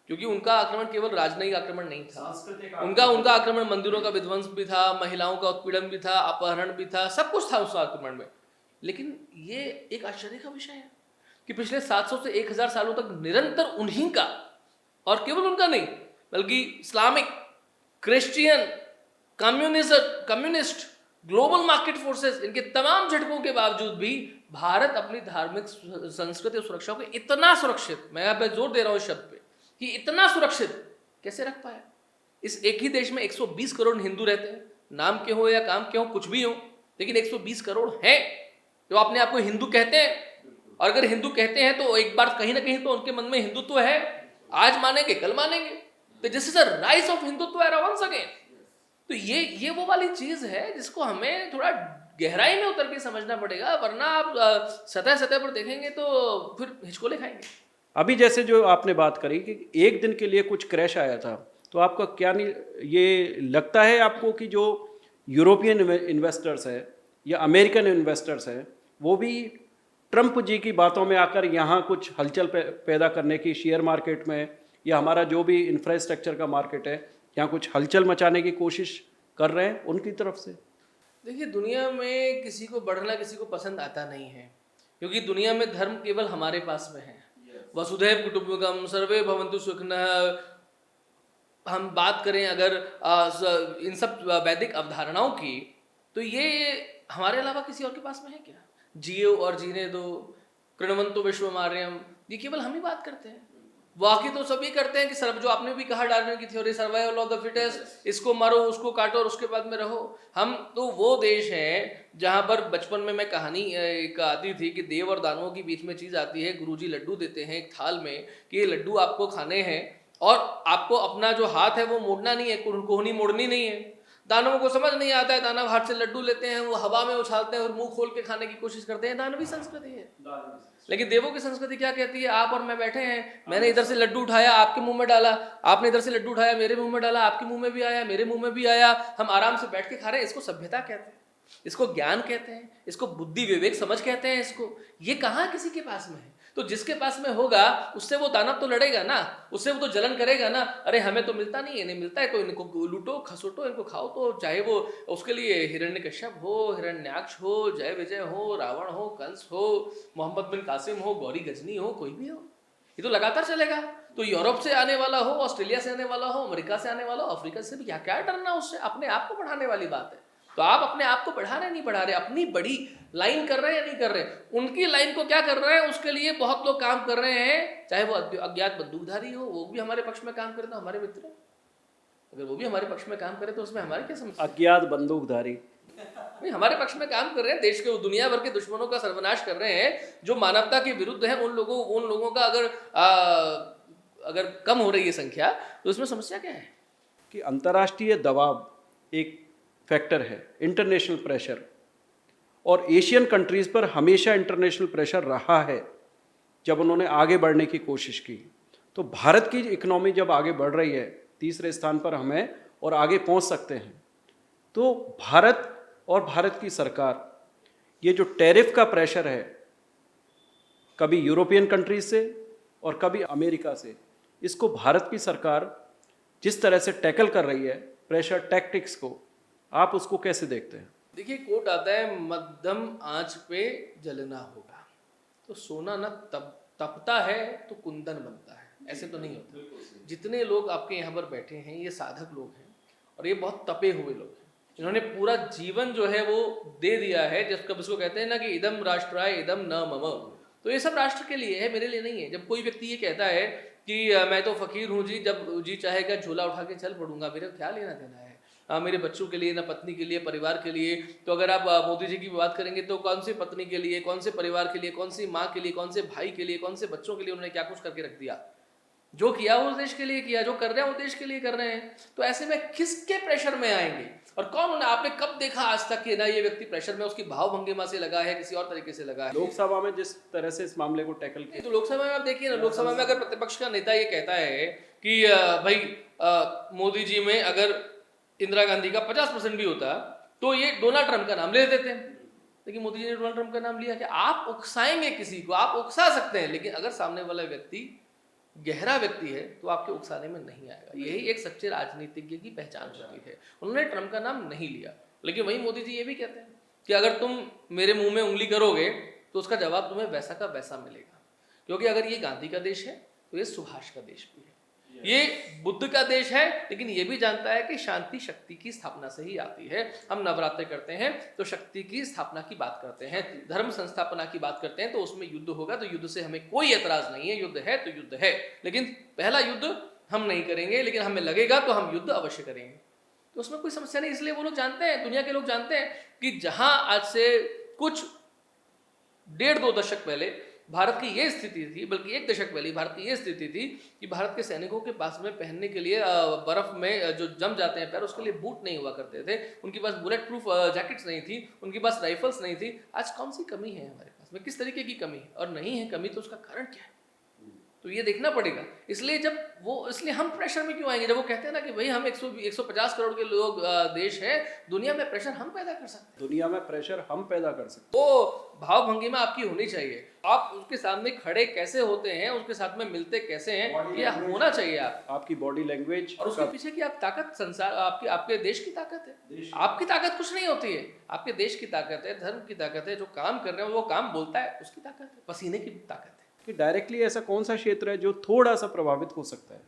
क्योंकि उनका आक्रमण केवल राजनयिक आक्रमण नहीं था, उनका आक्रमण मंदिरों का विध्वंस भी था, महिलाओं का उत्पीड़न भी था, अपहरण भी था, सब कुछ था उस आक्रमण में। लेकिन ये एक आश्चर्य का विषय है कि पिछले 700 से 1000 सालों तक निरंतर उन्हीं का, और केवल उनका नहीं बल्कि Islamic, Christian, communist, global market forces, इनके तमाम झटकों के बावजूद भी भारत अपनी धार्मिक संस्कृति और सुरक्षा को इतना सुरक्षित, मैं यहाँ पे जोर दे रहा हूँ इस शब्द पे, कि इतना सुरक्षित कैसे रख पाया। इस एक ही देश में 120 करोड़ हिंदू रहते हैं, नाम के हो या काम के हो, कुछ भी हो, लेकिन 120 करोड़ हैं जो अपने आप को हिंदू कहते हैं। और अगर हिंदू कहते हैं तो एक बार कहीं ना कहीं तो उनके मन में हिंदुत्व है, आज मानेंगे कल मानेंगे। तो this is a rise of Hindutva era once again. तो ये वो वाली चीज है जिसको हमें थोड़ा गहराई में उतर के समझना पड़ेगा, वरना आप सतह पर देखेंगे तो फिर हिचकोले खाएंगे। अभी जैसे जो आपने बात करी कि एक दिन के लिए कुछ क्रैश आया था, तो आपका क्या नहीं ये लगता है आपको कि जो यूरोपियन इन्वेस्टर्स है या अमेरिकन इन्वेस्टर्स हैं, वो भी ट्रंप जी की बातों में आकर यहाँ कुछ हलचल पैदा करने की, शेयर मार्केट में या हमारा जो भी इंफ्रास्ट्रक्चर का मार्केट है, यहाँ कुछ हलचल मचाने की कोशिश कर रहे हैं उनकी तरफ से? देखिए, दुनिया में किसी को बढ़ना किसी को पसंद आता नहीं है, क्योंकि दुनिया में धर्म केवल हमारे पास में है। वसुधैव कुटुंबकम सर्वे भवन्तु सुखिनः, हम बात करें अगर इन सब वैदिक अवधारणाओं की, तो ये हमारे अलावा किसी और के पास में है क्या? जियो और जीने दो, कृणवंतो विश्वमार्यम, ये केवल हम ही बात करते हैं। बाकी तो सभी करते हैं कि सर्व, जो आपने भी कहा डार्विन की theory, survival of the fittest, इसको मारो उसको काटो और उसके बाद में रहो। हम तो वो देश है जहां पर बचपन में मैं कहानी एक आती थी कि देव और दानवों के बीच में चीज आती है, गुरुजी लड्डू देते हैं एक थाल में कि ये लड्डू आपको खाने हैं और आपको अपना जो हाथ है वो मोड़ना नहीं है, कोहनी मोड़नी नहीं है। दानवों को समझ नहीं आता है, दानव हाथ से लड्डू लेते हैं, वो हवा में उछालते हैं और मुंह खोल के खाने की कोशिश करते हैं। दानवी संस्कृति है। लेकिन देवों की संस्कृति क्या कहती है? आप और मैं बैठे हैं, मैंने इधर से लड्डू उठाया आपके मुंह में डाला, आपने इधर से लड्डू उठाया मेरे मुंह में डाला, आपके मुंह में भी आया मेरे मुंह में भी आया, हम आराम से बैठ के खा रहे हैं। इसको सभ्यता कहते हैं, इसको ज्ञान कहते हैं, इसको बुद्धि विवेक समझ कहते हैं। इसको ये कहाँ किसी के पास में है? तो जिसके पास में होगा उससे वो दानव तो लड़ेगा ना, उससे वो तो जलन करेगा ना, अरे हमें तो मिलता नहीं है, नहीं मिलता है तो इनको लूटो खसोटो, इनको खाओ। तो चाहे वो उसके लिए हिरण्यकश्यप हो, हिरण्याक्ष हो, जय विजय हो, रावण हो, कंस हो, मोहम्मद बिन कासिम हो, गौरी गजनी हो, कोई भी हो, ये तो लगातार चलेगा। तो यूरोप से आने वाला हो, ऑस्ट्रेलिया से आने वाला हो, अमेरिका से आने वाला हो, अफ्रीका से भी, क्या क्या डरना उससे? अपने आप को बढ़ाने वाली बात है। तो आप अपने आप को बढ़ा रहे नहीं बढ़ा रहे, अपनी बड़ी लाइन कर रहे हैं या नहीं कर रहे? उनकी लाइन को क्या कर रहे हैं उसके लिए बहुत लोग काम कर रहे हैं, चाहे वो अज्ञात बंदूकधारी हो, वो भी हमारे पक्ष में काम करे तो हमारे मित्र, अगर वो भी हमारे पक्ष में काम करे तो उसमें हमारी क्या समस्या? अज्ञात बंदूकधारी नहीं, हमारे पक्ष में काम कर रहे हैं, देश के दुनिया भर के दुश्मनों का सर्वनाश कर रहे हैं, जो मानवता के विरुद्ध है, उन लोगों का अगर कम हो रही है संख्या, तो उसमें समस्या क्या है? कि अंतर्राष्ट्रीय दबाव एक फैक्टर है, इंटरनेशनल प्रेशर, और एशियन कंट्रीज़ पर हमेशा इंटरनेशनल प्रेशर रहा है जब उन्होंने आगे बढ़ने की कोशिश की। तो भारत की इकोनॉमी जब आगे बढ़ रही है, तीसरे स्थान पर हमें और आगे पहुंच सकते हैं, तो भारत और भारत की सरकार ये जो टैरिफ का प्रेशर है, कभी यूरोपियन कंट्रीज से और कभी अमेरिका से, इसको भारत की सरकार जिस तरह से टैकल कर रही है प्रेशर टैक्टिक्स को, आप उसको कैसे देखते हैं? देखिए, कोट आता है, मध्यम आंच पे जलना होगा। तो सोना ना तपता है तो कुंदन बनता है, ऐसे तो नहीं होता। जितने लोग आपके यहाँ पर बैठे हैं ये साधक लोग हैं और ये बहुत तपे हुए लोग हैं, इन्होंने पूरा जीवन जो है वो दे दिया है। जब कब इसको कहते हैं ना कि इदम राष्ट्राय इदम न मम, तो ये सब राष्ट्र के लिए है, मेरे लिए नहीं है। जब कोई व्यक्ति ये कहता है कि मैं तो फकीर हूँ जी, जब जी चाहेगा झोला उठा के चल पड़ूंगा, मेरा क्या लेना देना है मेरे बच्चों के लिए, ना पत्नी के लिए, परिवार के लिए। तो अगर आप मोदी जी की बात करेंगे तो कौन सी पत्नी के लिए, कौन से परिवार के लिए, कौन सी माँ के लिए, कौन से भाई के लिए, कौन से बच्चों के लिए उन्होंने क्या कुछ करके रख दिया? जो किया वो देश के लिए किया, जो कर रहे हैं वो देश के लिए कर रहे हैं। तो ऐसे में किसके प्रेशर में आएंगे? और कौन उन्हें, आपने कब देखा आज तक कि ना ये व्यक्ति प्रेशर में, उसकी भाव भंगिमा से लगा है, किसी और तरीके से लगा है? लोकसभा में जिस तरह से इस मामले को टैकल किया, तो लोकसभा में आप देखिए ना, लोकसभा में अगर प्रतिपक्ष का नेता ये कहता है कि भाई मोदी जी में अगर इंदिरा गांधी का 50% भी होता तो ये डोनाल्ड ट्रंप का नाम ले देते हैं। लेकिन मोदी जी ने डोनाल्ड ट्रंप का नाम लिया कि आप उकसाएंगे किसी को, आप उकसा सकते हैं, लेकिन अगर सामने वाला व्यक्ति गहरा व्यक्ति है तो आपके उकसाने में नहीं आएगा। यही एक सच्चे राजनीतिज्ञ की पहचान होती है। उन्होंने ट्रंप का नाम नहीं लिया, लेकिन वही मोदी जी ये भी कहते हैं कि अगर तुम मेरे मुंह में उंगली करोगे तो उसका जवाब तुम्हें वैसा का वैसा मिलेगा। क्योंकि अगर ये गांधी का देश है तो ये सुभाष का देश भी है, ये बुद्ध का देश है, लेकिन ये भी जानता है कि शांति शक्ति की स्थापना से ही आती है। हम नवरात्र करते हैं तो शक्ति की स्थापना की बात करते हैं, धर्म संस्थापना की बात करते हैं तो उसमें युद्ध होगा, तो युद्ध से हमें कोई एतराज नहीं है, युद्ध है तो युद्ध है। लेकिन पहला युद्ध हम नहीं करेंगे, लेकिन हमें लगेगा तो हम युद्ध अवश्य करेंगे, तो उसमें कोई समस्या नहीं। इसलिए वो लोग जानते हैं, दुनिया के लोग जानते हैं कि जहां आज से कुछ 1.5-2 दशक पहले भारत की ये स्थिति थी, बल्कि 1 दशक पहले भारत की ये स्थिति थी कि भारत के सैनिकों के पास में पहनने के लिए बर्फ में जो जम जाते हैं पैर, उसके लिए बूट नहीं हुआ करते थे, उनके पास बुलेट प्रूफ जैकेट्स नहीं थी, उनके पास राइफल्स नहीं थी। आज कौन सी कमी है हमारे पास में, किस तरीके की कमी है? और नहीं है कमी तो उसका कारण क्या है, तो ये देखना पड़ेगा। इसलिए हम प्रेशर में क्यों आएंगे? जब वो कहते हैं ना कि भाई हम 150 करोड़ के लोग देश है, दुनिया में प्रेशर हम पैदा कर सकते हैं, दुनिया में प्रेशर हम पैदा कर सकते हैं। वो भाव भंगिमा आपकी होनी चाहिए, आप उसके सामने खड़े कैसे होते हैं, उसके साथ में मिलते कैसे हैं, ये होना चाहिए आपकी बॉडी लैंग्वेज और उसके पीछे की आप ताकत, संसार आपके देश की ताकत है। आपकी ताकत कुछ नहीं होती है, आपके देश की ताकत है, धर्म की ताकत है, जो काम कर रहे हैं वो काम बोलता है, उसकी ताकत है, पसीने की ताकत है। कि डायरेक्टली ऐसा कौन सा क्षेत्र है जो थोड़ा सा प्रभावित हो सकता है?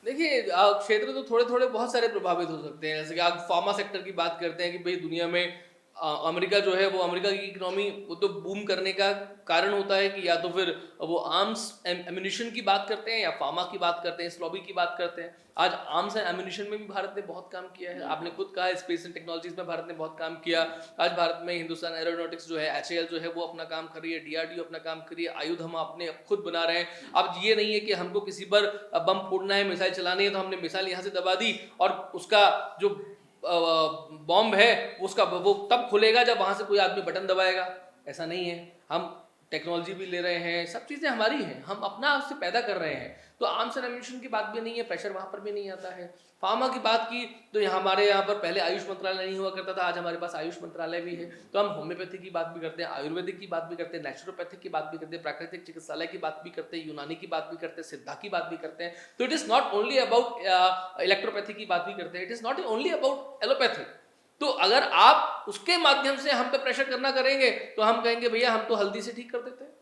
देखिए क्षेत्र तो थोड़े थोड़े बहुत सारे प्रभावित हो सकते हैं। जैसे कि आप फार्मा सेक्टर की बात करते हैं कि भाई दुनिया में अमेरिका जो है वो अमेरिका की इकोनॉमी वो तो बूम करने का कारण होता है कि या तो फिर वो आर्म्स एम्यूनिशन की बात करते हैं या फार्मा की बात करते हैं, इस लॉबी की बात करते हैं। आज आर्म्स एंड एम्यूनिशन में भी भारत ने बहुत काम किया है। आपने खुद कहा स्पेस एंड टेक्नोलॉजीज में भारत ने बहुत काम किया। आज भारत में हिंदुस्तान एरोनॉटिक्स जो है, एचएएल जो है वो अपना काम कर रही है, डीआरडीओ अपना काम कर रही है, आयुध हम अपने खुद बना रहे हैं। अब ये नहीं है कि हमको किसी पर बम फोड़ना है, मिसाइल चलानी है तो हमने मिसाइल यहाँ से दबा दी और उसका जो बॉम्ब है उसका वो तब खुलेगा जब वहां से कोई आदमी बटन दबाएगा। ऐसा नहीं है। हम टेक्नोलॉजी भी ले रहे हैं, सब चीज़ें हमारी हैं, हम अपना उससे पैदा कर रहे हैं। तो आर्म्स एंड एम्यूनिशन की बात भी नहीं है, प्रेशर वहाँ पर भी नहीं आता है। फार्मा की बात की तो हमारे यहाँ पर पहले आयुष मंत्रालय नहीं हुआ करता था, आज हमारे पास आयुष मंत्रालय भी है। तो हम होम्योपैथी की बात भी करते हैं, आयुर्वेदिक की बात भी करते हैं, नेचुरोपैथिक की बात भी करते हैं, प्राकृतिक चिकित्सालय की बात भी करते हैं, यूनानी की बात भी करते हैं, सिद्धा की बात भी करते हैं। तो it is not only about electropathy की बात भी करते हैं, it is not only about allopathy. तो अगर आप उसके माध्यम से हम पे प्रेशर करना करेंगे तो हम कहेंगे भैया हम तो हल्दी से ठीक कर देते हैं,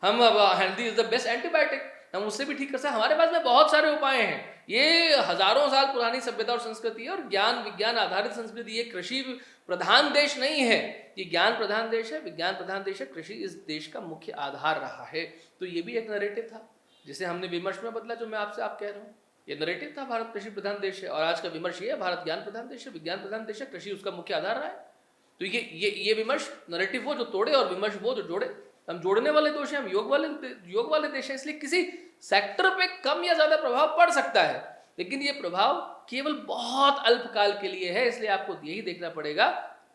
हम healthy is the best antibiotic, हम उससे भी ठीक कर सकते हैं। हमारे पास में बहुत सारे उपाय हैं। ये हजारों साल पुरानी सभ्यता और संस्कृति है और ज्ञान विज्ञान आधारित संस्कृति। ये कृषि प्रधान देश नहीं है, ये ज्ञान प्रधान देश है, विज्ञान प्रधान देश है। कृषि इस देश का मुख्य आधार रहा है। तो ये भी एक नैरेटिव था जिसे हमने विमर्श में बदला, जो मैं आपसे आप कह रहा हूँ। ये नैरेटिव था भारत कृषि प्रधान देश है, और आज का विमर्श ये है भारत ज्ञान प्रधान देश है, विज्ञान प्रधान देश है, कृषि उसका मुख्य आधार रहा है। तो ये विमर्श नैरेटिव वो जो तोड़े और विमर्श वो जो जोड़े। हम जोड़ने वाले दोष हैं, हम योग वाले देश हैं। इसलिए किसी सेक्टर पे कम या ज्यादा प्रभाव पड़ सकता है, लेकिन ये प्रभाव केवल बहुत अल्पकाल के लिए है। इसलिए आपको यही देखना पड़ेगा।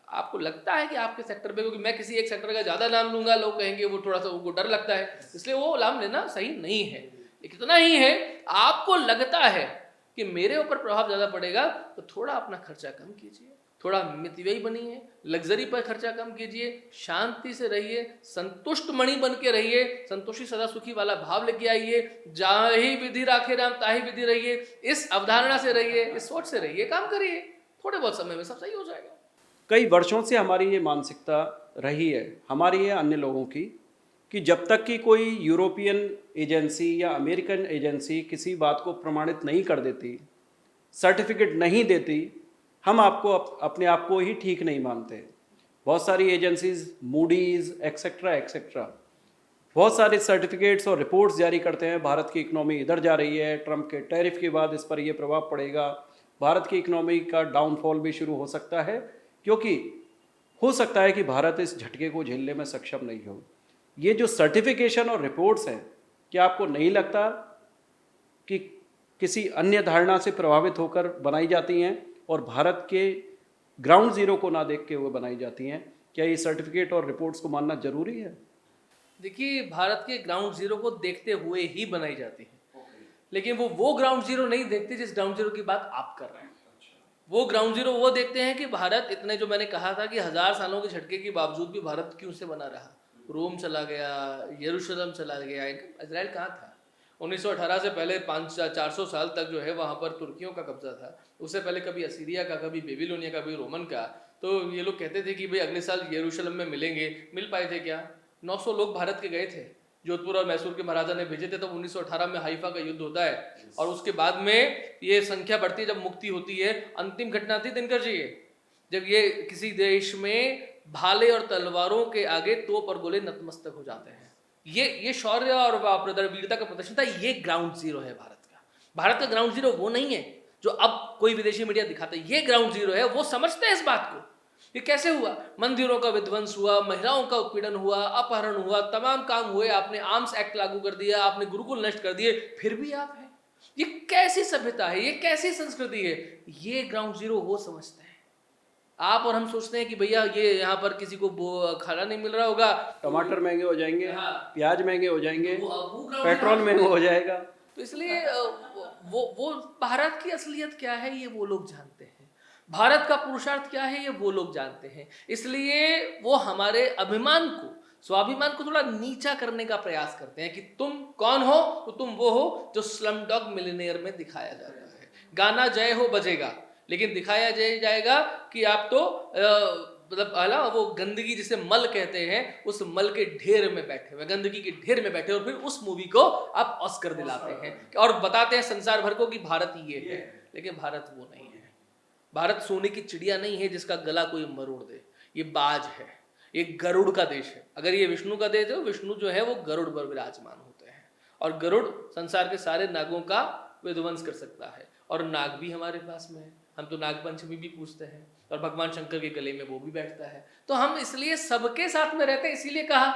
आपको लगता है कि आपके सेक्टर पे, क्योंकि मैं किसी एक सेक्टर का ज्यादा नाम लूंगा लोग कहेंगे वो थोड़ा सा उनको डर लगता है, इसलिए वो नाम लेना सही नहीं है। इतना ही है, आपको लगता है कि मेरे ऊपर प्रभाव ज्यादा पड़ेगा तो थोड़ा अपना खर्चा कम कीजिए, थोड़ा मितव्ययी बनिए, लग्जरी पर खर्चा कम कीजिए, शांति से रहिए, संतुष्ट मणि बन के रहिए, संतोषी सदा सुखी वाला भाव लेके आइए, जाहि विधि राखे राम ताहि विधि रहिए। इस अवधारणा से रहिए, इस सोच से रहिए, काम करिए, थोड़े बहुत समय में सब सही हो जाएगा। कई वर्षों से हमारी ये मानसिकता रही है, हमारी या अन्य लोगों की, कि जब तक कि कोई यूरोपियन एजेंसी या अमेरिकन एजेंसी किसी बात को प्रमाणित नहीं कर देती, सर्टिफिकेट नहीं देती, हम आपको अपने आप को ही ठीक नहीं मानते। बहुत सारी एजेंसीज, मूडीज़ एक्सेट्रा एक्सेट्रा, बहुत सारे सर्टिफिकेट्स और रिपोर्ट्स जारी करते हैं, भारत की इकनॉमी इधर जा रही है, ट्रंप के टैरिफ के बाद इस पर ये प्रभाव पड़ेगा, भारत की इकनॉमी का डाउनफॉल भी शुरू हो सकता है, क्योंकि हो सकता है कि भारत इस झटके को झेलने में सक्षम नहीं हो। ये जो सर्टिफिकेशन और रिपोर्ट्स हैं, क्या आपको नहीं लगता कि किसी अन्य धारणा से प्रभावित होकर बनाई जाती हैं और भारत के ग्राउंड जीरो को ना देख के हुए बनाई जाती हैं? क्या ये सर्टिफिकेट और रिपोर्ट्स को मानना जरूरी है? देखिए, भारत के ग्राउंड जीरो को देखते हुए ही बनाई जाती है, लेकिन वो ग्राउंड जीरो नहीं देखते जिस ग्राउंड जीरो की बात आप कर रहे हैं। वो ग्राउंड जीरो वो देखते हैं कि भारत इतने, जो मैंने कहा था कि 1000 सालों के झटके के बावजूद भी भारत क्यों से बना रहा। रोम चला गया, यरूशलेम चला गया, इजराइल कहाँ था। 1918 से पहले 400 साल तक जो है वहाँ पर तुर्कियों का कब्जा था। उससे पहले कभी असीरिया का, कभी बेबीलोनिया का, कभी रोमन का। तो ये लोग कहते थे कि भाई अगले साल यरूशलेम में मिलेंगे, मिल पाए थे क्या? 900 लोग भारत के गए थे, जोधपुर और मैसूर के महाराजा ने भेजे थे। तब 1918 में हाइफा का युद्ध होता है, और उसके बाद में ये संख्या बढ़ती है, जब मुक्ति होती है। अंतिम घटना थी दिनकर जी, जब ये किसी देश में भाले और तलवारों के आगे तोप और गोले नतमस्तक हो जाते हैं। ये शौर्य और वीरता का प्रदर्शन था। ये ग्राउंड जीरो है भारत का। भारत का ग्राउंड जीरो वो नहीं है जो अब कोई विदेशी मीडिया दिखाता है। ये ग्राउंड जीरो है, वो समझते हैं इस बात को। ये कैसे हुआ? मंदिरों का विध्वंस हुआ, महिलाओं का उत्पीड़न हुआ, अपहरण हुआ, तमाम काम हुए, आपने आर्म्स एक्ट लागू कर दिया, आपने गुरुकुल नष्ट कर दिए, फिर भी आप हैं। ये कैसी सभ्यता है, ये कैसी संस्कृति है? ये ग्राउंड जीरो वो समझते हैं। आप और हम सोचते हैं कि भैया ये यहाँ पर किसी को खाना नहीं मिल रहा होगा, टमाटर महंगे हो जाएंगे, हाँ, प्याज महंगे हो जाएंगे, वो पेट्रोल महंगा हो जाएगा। तो इसलिए वो भारत की असलियत क्या है ये वो लोग जानते हैं, भारत का पुरुषार्थ क्या है ये वो लोग जानते हैं। इसलिए वो हमारे अभिमान को, स्वाभिमान को थोड़ा नीचा करने का प्रयास करते हैं कि तुम कौन हो? तो तुम वो हो जो स्लम डॉग मिलियनेयर में दिखाया जा रहा है। गाना जय हो बजेगा, लेकिन दिखाया जाएगा कि आप तो मतलब अला वो गंदगी जिसे मल कहते हैं, उस मल के ढेर में बैठे हुए, गंदगी के ढेर में बैठे, और फिर उस मूवी को आप ऑस्कर दिलाते हैं और बताते हैं संसार भर को कि भारत ये है। लेकिन भारत वो नहीं है। भारत सोने की चिड़िया नहीं है जिसका गला कोई मरोड़ दे। ये बाज है, ये गरुड़ का देश है। अगर ये विष्णु का देश है तो विष्णु जो है वो गरुड़ पर विराजमान होते हैं, और गरुड़ संसार के सारे नागों का विध्वंस कर सकता है। और नाग भी हमारे पास में है, हम तो नाग पंचमी भी पूछते हैं, और भगवान शंकर के गले में वो भी बैठता है। तो हम इसलिए सबके साथ में रहते हैं, इसीलिए कहा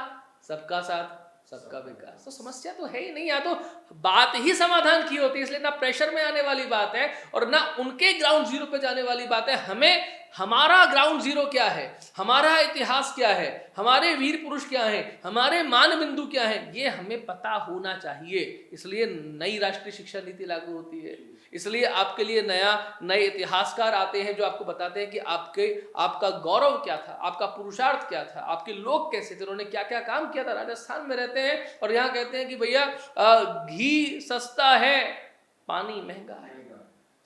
सबका साथ सबका विकास। तो समस्या तो है ही नहीं, या तो बात ही समाधान की होती है। इसलिए ना प्रेशर में आने वाली बात है और ना उनके ग्राउंड जीरो पे जाने वाली बात है। हमें हमारा ग्राउंड जीरो क्या है, हमारा इतिहास क्या है, हमारे वीर पुरुष क्या हैं, हमारे मान बिंदु क्या हैं, ये हमें पता होना चाहिए। इसलिए नई राष्ट्रीय शिक्षा नीति लागू होती है, इसलिए आपके लिए नए इतिहासकार आते हैं जो आपको बताते हैं कि आपका गौरव क्या था, आपका पुरुषार्थ क्या था, आपके लोग कैसे थे, उन्होंने क्या क्या काम किया था। राजस्थान में रहते हैं और यहाँ कहते हैं कि भैया घी सस्ता है, पानी महंगा है,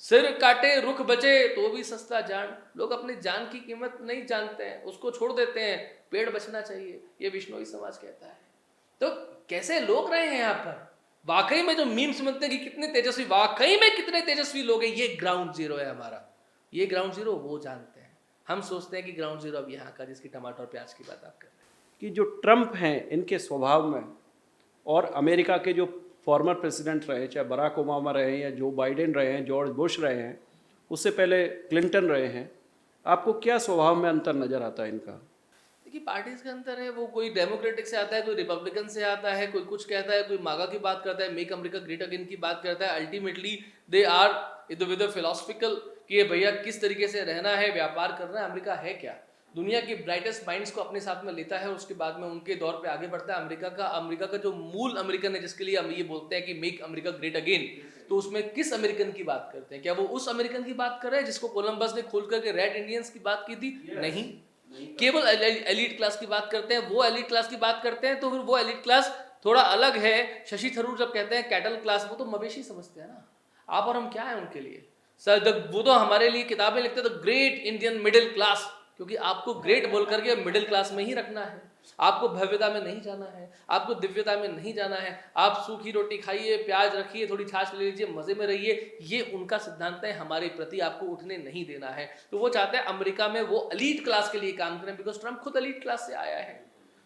सिर काटे रुख बचे तो भी सस्ता जान। लोग अपनी जान की कीमत नहीं जानते हैं, उसको छोड़ देते हैं, पेड़ बचना चाहिए, ये विश्नोई समाज कहता है। तो कैसे लोग रहे हैं यहाँ पर, वाकई में जो मीम्स बनते हैं कि कितने तेजस्वी, वाकई में कितने तेजस्वी लोग हैं, ये ग्राउंड जीरो है हमारा। ये ग्राउंड जीरो वो जानते हैं, हम सोचते हैं कि ग्राउंड जीरो अब यहाँ का, जिसकी टमाटर और प्याज की बात आप कर रहे हैं। कि जो ट्रम्प हैं इनके स्वभाव में, और अमेरिका के जो फॉर्मर प्रेसिडेंट रहे, चाहे बराक ओबामा रहे या जो बाइडेन रहे हैं, जॉर्ज बुश रहे हैं, उससे पहले क्लिंटन रहे हैं, आपको क्या स्वभाव में अंतर नज़र आता है इनका? देखिए पार्टीज का अंतर है, वो कोई डेमोक्रेटिक से आता है, कोई रिपब्लिकन से आता है, कोई कुछ कहता है, कोई मागा की बात करता है, मेक अमेरिका ग्रेट अगेन की बात करता है। Ultimately they are with philosophical कि ये भैया किस तरीके से रहना है, व्यापार करना है। अमेरिका है क्या, दुनिया की ब्राइटेस्ट माइंड्स को अपने साथ में लेता है और उसके बाद में उनके दौर पे आगे बढ़ता है। अमेरिका का जो मूल अमेरिकन है, जिसके लिए हम ये बोलते हैं कि मेक अमेरिका ग्रेट अगेन, तो उसमें किस अमेरिकन की बात करते हैं? क्या वो उस अमेरिकन की बात कर रहे हैं जिसको कोलंबस ने खोल करके रेड इंडियंस की बात की थी? नहीं, केवल एलिट क्लास की बात करते हैं। वो एलिट क्लास की बात करते हैं तो फिर वो एलिट क्लास थोड़ा अलग है। शशि थरूर जब कहते हैं कैटल क्लास, वो तो मवेशी समझते हैं ना। आप और हम क्या है उनके लिए सर? वो तो हमारे लिए किताबें लिखते हैं the great Indian middle class, क्योंकि आपको ग्रेट बोल करके मिडिल क्लास में ही रखना है। आपको भव्यता में नहीं जाना है, आपको दिव्यता में नहीं जाना है। आप सूखी रोटी खाइए, प्याज रखिए, थोड़ी छाछ ले लीजिए, मजे में रहिए, ये उनका सिद्धांत है। हमारे प्रति आपको उठने नहीं देना है। तो वो चाहते हैं अमेरिका में वो एलीट क्लास के लिए काम करें, बिकॉज ट्रम्प खुद एलीट क्लास से आया है।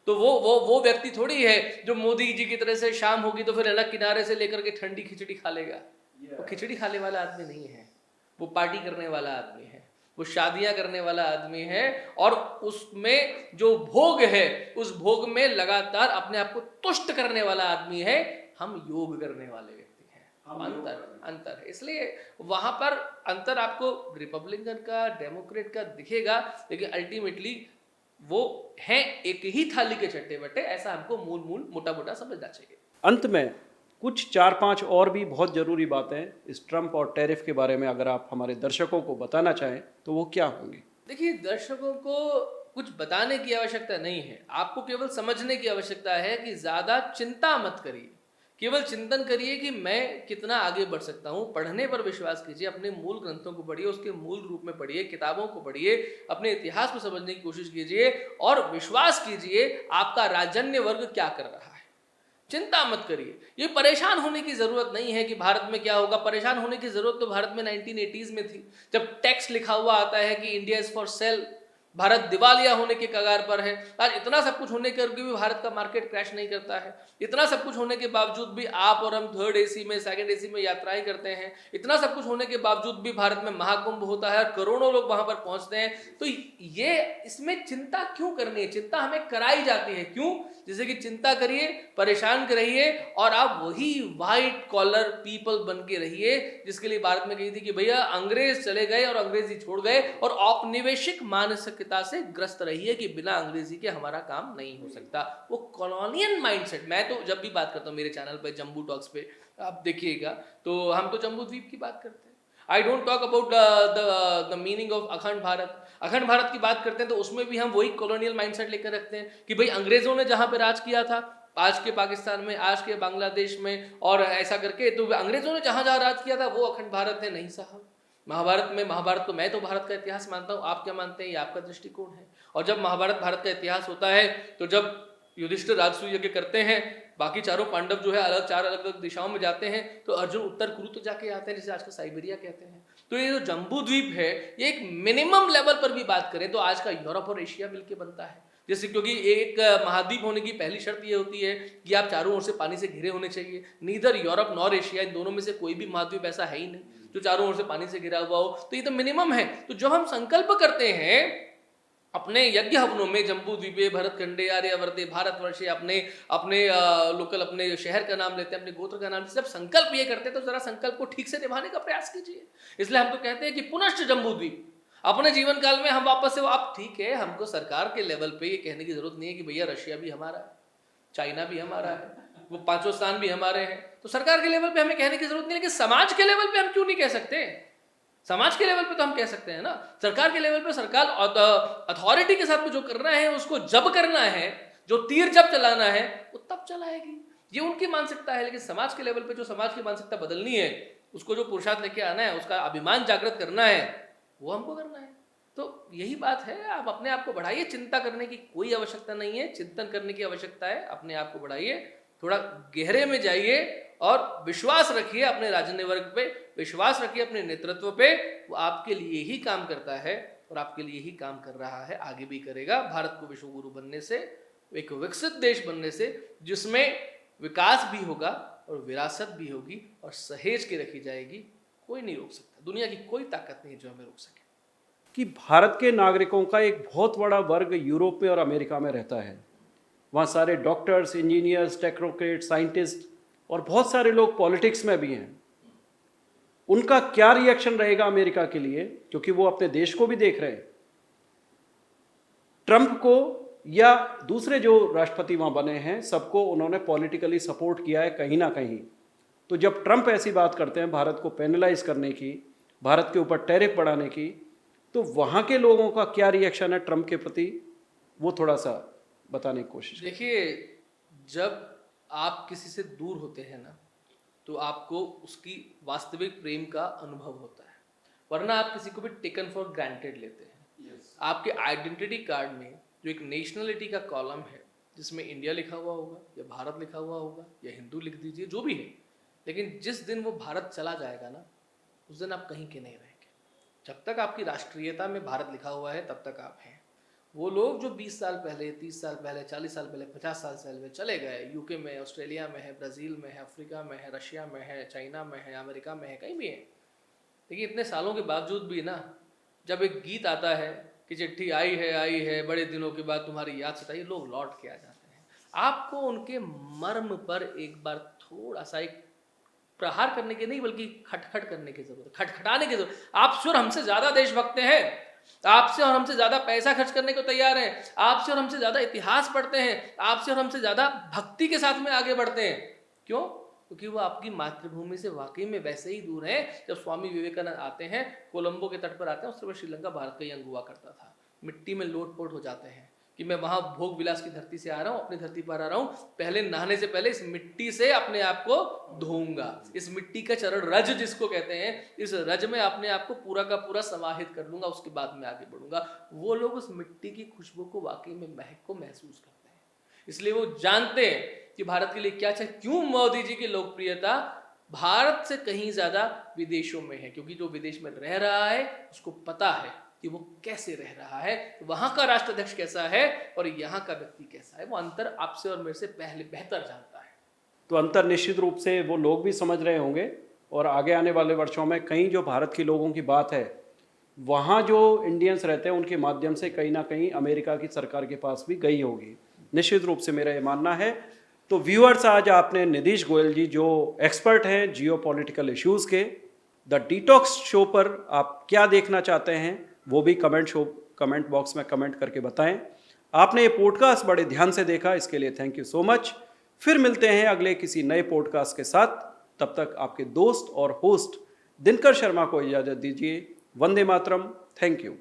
तो वो व्यक्ति थोड़ी है जो मोदी जी की तरह से शाम होगी तो फिर अलग किनारे से लेकर के ठंडी खिचड़ी खा लेगा। वो खिचड़ी खाने वाला आदमी नहीं है, वो पार्टी करने वाला आदमी है, वो शादियां करने वाला आदमी है, और उसमें जो भोग है उस भोग में लगातार अपने आप को तुष्ट करने वाला आदमी है। हम योग करने वाले व्यक्ति हैं। अंतर है। इसलिए वहां पर अंतर आपको रिपब्लिकन का, डेमोक्रेट का दिखेगा, लेकिन अल्टीमेटली वो है एक ही थाली के चट्टे बट्टे। ऐसा हमको मूल मोटा मोटा समझना चाहिए। अंत में कुछ 4-5 और भी बहुत ज़रूरी बातें इस ट्रम्प और टैरिफ के बारे में अगर आप हमारे दर्शकों को बताना चाहें तो वो क्या होंगी? देखिए, दर्शकों को कुछ बताने की आवश्यकता नहीं है, आपको केवल समझने की आवश्यकता है कि ज़्यादा चिंता मत करिए, केवल चिंतन करिए कि मैं कितना आगे बढ़ सकता हूँ। पढ़ने पर विश्वास कीजिए, अपने मूल ग्रंथों को पढ़िए, उसके मूल रूप में पढ़िए, किताबों को पढ़िए, अपने इतिहास को समझने की कोशिश कीजिए और विश्वास कीजिए आपका राजन्य वर्ग क्या कर रहा है। चिंता मत करिए, ये परेशान होने की जरूरत नहीं है कि भारत में क्या होगा। परेशान होने की जरूरत तो भारत में 1980s में थी, जब टेक्स्ट लिखा हुआ आता है कि India is for sale, Bharat दिवालिया होने के कगार पर है। आज इतना सब कुछ होने के भी भारत का मार्केट क्रैश नहीं करता है। इतना सब कुछ होने के बावजूद भी आप और हम थर्ड एसी में, सेकंड एसी में यात्राएं करते हैं। इतना सब कुछ होने के बावजूद भी भारत में महाकुंभ होता है और करोड़ों लोग वहां पर पहुंचते हैं। तो ये इसमें चिंता क्यों करनी है? चिंता हमें कराई जाती है। क्यों? जैसे कि चिंता करिए, परेशान रहिए और आप वही व्हाइट कॉलर पीपल बन के रहिए जिसके लिए भारत में कही थी कि भैया अंग्रेज चले गए और अंग्रेजी छोड़ गए, और औपनिवेशिक मानसिकता से ग्रस्त रहिए कि बिना अंग्रेजी के हमारा काम नहीं हो सकता। वो कॉलोनियल माइंडसेट। मैं तो जब भी बात करता हूँ मेरे चैनल पे, जम्बू टॉक्स पे आप देखिएगा, तो हम तो जम्बू द्वीप की बात करते हैं। I don't talk about the meaning of अखंड भारत। अखंड भारत की बात करते हैं तो उसमें भी हम वही कॉलोनियल माइंडसेट लेकर रखते हैं कि भाई अंग्रेजों ने जहां पे राज किया था, आज के पाकिस्तान में, आज के बांग्लादेश में, और ऐसा करके, तो अंग्रेजों ने जहां जहां राज किया था वो अखंड भारत है। नहीं साहब, महाभारत को मैं तो भारत का इतिहास मानता हूँ, आप क्या मानते हैं, ये आपका दृष्टिकोण है। और जब महाभारत भारत का इतिहास होता है, तो जब युधिष्ठिर राजसूय यज्ञ करते हैं, बाकी चारों पांडव जो है चार अलग अलग दिशाओं में जाते हैं, तो अर्जुन उत्तर कुरु तो जाके आते हैं, जिसे आजकल साइबेरिया कहते हैं। तो ये जो जम्बू द्वीप है, ये एक मिनिमम लेवल पर भी बात करें तो आज का यूरोप और एशिया मिलके बनता है। जैसे क्योंकि एक महाद्वीप होने की पहली शर्त ये होती है कि आप चारों ओर से पानी से घिरे होने चाहिए। नीदर यूरोप नॉर एशिया, इन दोनों में से कोई भी महाद्वीप ऐसा है ही नहीं जो चारों ओर से पानी से घिरा हुआ हो। तो ये तो मिनिमम है। तो जब हम संकल्प करते हैं अपने यज्ञ हवनों में, जम्बू द्वीपे भरतखंडे आर्यावर्ते भारतवर्षे, अपने लोकल अपने शहर का नाम लेते हैं, अपने गोत्र का नाम लेते हैं, जब संकल्प ये करते हैं तो जरा संकल्प को ठीक से निभाने का प्रयास कीजिए। इसलिए हम तो कहते हैं कि पुनश्च जम्बू द्वीप, अपने जीवन काल में हम वापस से, आप ठीक है, हमको सरकार के लेवल पे ये कहने की जरूरत नहीं है कि भैया रशिया भी हमारा है, चाइना भी हमारा है, वो पांचों स्थान भी हमारे हैं। तो सरकार के लेवल पे हमें कहने की जरूरत नहीं, लेकिन समाज के लेवल पे हम क्यों नहीं कह सकते? समाज के लेवल पे तो हम कह सकते हैं ना। सरकार के लेवल पे सरकार अथॉरिटी के साथ में जो करना है उसको जब करना है, जो तीर जब चलाना है वो तब चलाएगी, ये उनकी मानसिकता है। लेकिन समाज के लेवल पे जो समाज की मानसिकता बदलनी है, उसको जो पुरुषार्थ लेके आना है, उसका अभिमान जागृत करना है, वो हमको करना है। तो यही बात है, आप अपने आप को बढ़ाइए, चिंता करने की कोई आवश्यकता नहीं है, चिंतन करने की आवश्यकता है। अपने आप को बढ़ाइए, थोड़ा गहरे में जाइए और विश्वास रखिए अपने राजन्य वर्ग पे, विश्वास रखिए अपने नेतृत्व पे। वो आपके लिए ही काम करता है और आपके लिए ही काम कर रहा है, आगे भी करेगा। भारत को विश्व गुरु बनने से, एक विकसित देश बनने से, जिसमें विकास भी होगा और विरासत भी होगी और सहेज के रखी जाएगी, कोई नहीं रोक सकता। दुनिया की कोई ताकत नहीं जो हमें रोक सके। कि भारत के नागरिकों का एक बहुत बड़ा वर्ग यूरोप में और अमेरिका में रहता है। वहाँ सारे डॉक्टर्स, इंजीनियर्स, टेक्नोक्रेट, साइंटिस्ट और बहुत सारे लोग पॉलिटिक्स में भी हैं। उनका क्या रिएक्शन रहेगा अमेरिका के लिए, क्योंकि वो अपने देश को भी देख रहे हैं। ट्रंप को या दूसरे जो राष्ट्रपति वहाँ बने हैं, सबको उन्होंने पॉलिटिकली सपोर्ट किया है कहीं ना कहीं। तो जब ट्रंप ऐसी बात करते हैं भारत को पेनलाइज करने की, भारत के ऊपर टैरिफ बढ़ाने की, तो वहाँ के लोगों का क्या रिएक्शन है ट्रंप के प्रति, वो थोड़ा सा बताने की कोशिश। देखिए, जब आप किसी से दूर होते हैं ना, तो आपको उसकी वास्तविक प्रेम का अनुभव होता है, वरना आप किसी को भी टेकन फॉर ग्रांटेड लेते हैं। आपके आइडेंटिटी कार्ड में जो एक नेशनलिटी का कॉलम है, जिसमें इंडिया लिखा हुआ होगा या भारत लिखा हुआ होगा या हिंदू लिख दीजिए, जो भी है, लेकिन जिस दिन वो भारत चला जाएगा ना, उस दिन आप कहीं के नहीं रहेंगे। जब तक आपकी राष्ट्रीयता में भारत लिखा हुआ है, तब तक आप हैं। वो लोग जो 20 साल पहले, 30 साल पहले, 40 साल पहले, 50 साल पहले चले गए, यूके में, ऑस्ट्रेलिया में है, ब्राज़ील में है, अफ्रीका में है, रशिया में है, चाइना में है, अमेरिका में है, कहीं भी है, लेकिन इतने सालों के बावजूद भी ना, जब एक गीत आता है कि चिट्ठी आई है, बड़े दिनों के बाद तुम्हारी याद सताई, लोग लौट के आ जाते हैं। आपको उनके मर्म पर एक बार थोड़ा सा एक प्रहार करने की नहीं, बल्कि खटखट करने की जरूरत, खटखटाने की जरूरत। आप श्योर हमसे ज्यादा देशभक्त हैं, आपसे और हमसे ज्यादा पैसा खर्च करने को तैयार हैं, आपसे और हमसे ज्यादा इतिहास पढ़ते हैं, आपसे और हमसे ज्यादा भक्ति के साथ में आगे बढ़ते हैं। क्यों? क्योंकि वो आपकी मातृभूमि से वाकई में वैसे ही दूर है। जब स्वामी विवेकानंद आते हैं, कोलंबो के तट पर आते हैं, उस समय श्रीलंका भारत का ही अंग हुआ करता था। मिट्टी में लोटपोट हो जाते हैं कि मैं वहां भोग विलास की धरती से आ रहा हूं, अपनी धरती पर आ रहा हूं, पहले नहाने से पहले इस मिट्टी से अपने आप को धोऊंगा। इस मिट्टी का चरण रज जिसको कहते हैं, इस रज में अपने आप को पूरा का पूरा समाहित कर लूंगा, उसके बाद में आगे बढ़ूंगा। वो लोग उस मिट्टी की खुशबू को, वाकई में महक को महसूस करते हैं, इसलिए वो जानते हैं कि भारत के लिए क्या चाहिए। क्यों मोदी जी की लोकप्रियता भारत से कहीं ज्यादा विदेशों में है? क्योंकि जो विदेश में रह रहा है उसको पता है कि वो कैसे रह रहा है, वहां का राष्ट्राध्यक्ष कैसा है और यहाँ का व्यक्ति कैसा है। वो अंतर आपसे और मेरे से पहले बेहतर जानता है। तो अंतर निश्चित रूप से वो लोग भी समझ रहे होंगे, और आगे आने वाले वर्षों में कहीं जो भारत के लोगों की बात है, वहाँ जो इंडियंस रहते हैं उनके माध्यम से कहीं ना कहीं अमेरिका की सरकार के पास भी गई होगी, निश्चित रूप से मेरा ये मानना है। तो व्यूअर्स, आज आपने निधीश गोयल जी, जो एक्सपर्ट हैं जियो पॉलिटिकल इश्यूज़ के, द डिटॉक्स शो पर आप क्या देखना चाहते हैं वो भी कमेंट बॉक्स में कमेंट करके बताएं। आपने ये पॉडकास्ट बड़े ध्यान से देखा, इसके लिए थैंक यू सो मच। फिर मिलते हैं अगले किसी नए पॉडकास्ट के साथ। तब तक आपके दोस्त और होस्ट दिनकर शर्मा को इजाज़त दीजिए। वंदे मातरम। Thank you.